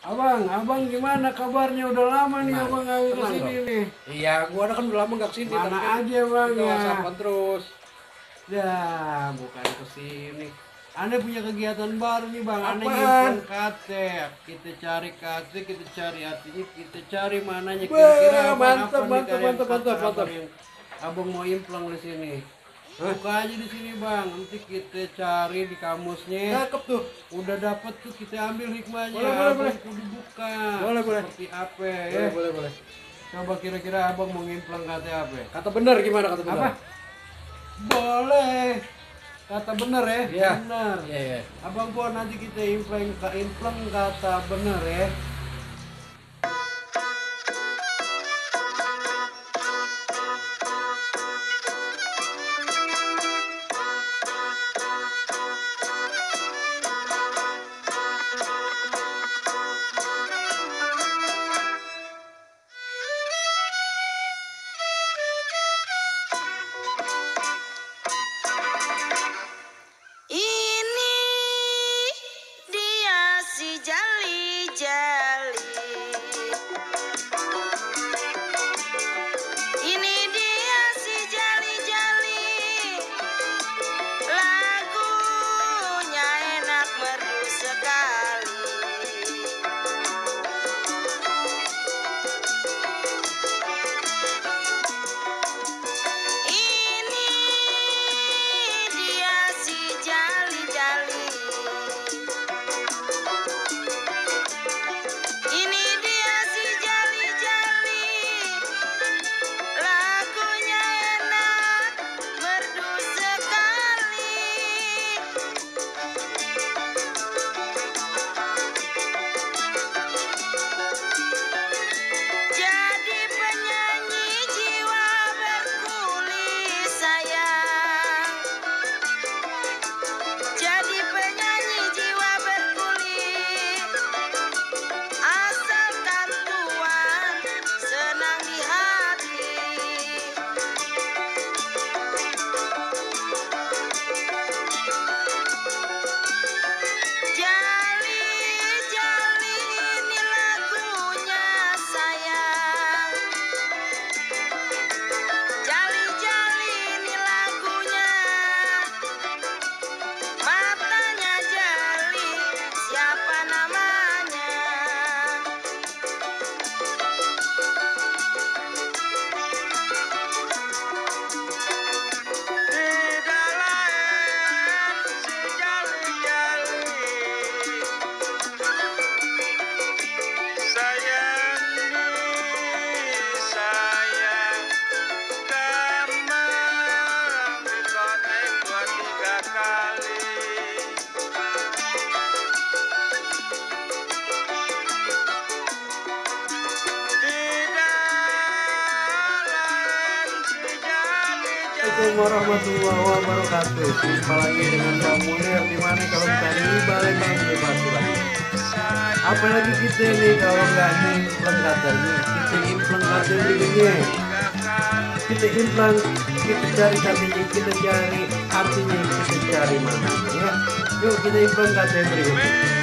Abang gimana kabarnya? Udah lama nih Tenang, abang nggak tenang kesini dong. nih. Iya, gua kan udah lama gak kesini. Mana Tapi kan aja bang kita ya? whatsappan terus. Ya, bukan kesini. Anda punya kegiatan baru nih bang. Anda Apaan? nyimpen KTP. Kita cari KTP, kita cari artinya, kita cari mananya Wah, kira-kira apa mantap, nih mantap, kayak mantap, kata mantap, mantap. abang yang abang mau implang di sini. Hah? Buka aja di sini bang. Nanti kita cari di kamusnya. Cakep tuh. Udah dapat tuh kita ambil hikmahnya. Boleh, boleh. Kudu buka. Boleh. Seperti apa ya? Boleh. Coba kira-kira abang mau ngimplang KTP apa? Kata bener gimana kata bener? Apa? Boleh. Kata bener ya? Iya. Bener. Iya. Abang gua nanti kita implang kata bener ya. Ini dia si jali-jali. Ini dia si jali-jali. Lagunya enak merdu sekali. Ini dia si jali-jali. Ini dia si jali-jali. Lagunya enak merdu sekali. Jadi penyanyi jiwa berkulit sayang. Jadi penyanyi jiwa berkulit. Asalkan Tuhan senang di hati. Jali-jali ini lagunya sayang. Jali-jali ini lagunya. Matanya jali, siapa namanya? Tidak lain si jali-jali. Sayang sayang karena dikonek 2-3 kali. Tidak lain si jali-jali. Assalamualaikum warahmatullahi wabarakatuh. Jumpa lagi dengan Bang Munir di mana kalau bukan di Balai Bang Bebas lagi. Apalagi kita nih kalau nggak implang katanya, kita implang kata begini. Kita implang, kita cari katanya, kita cari artinya, kita cari mana ya. Yuk kita implang kata berikutnya.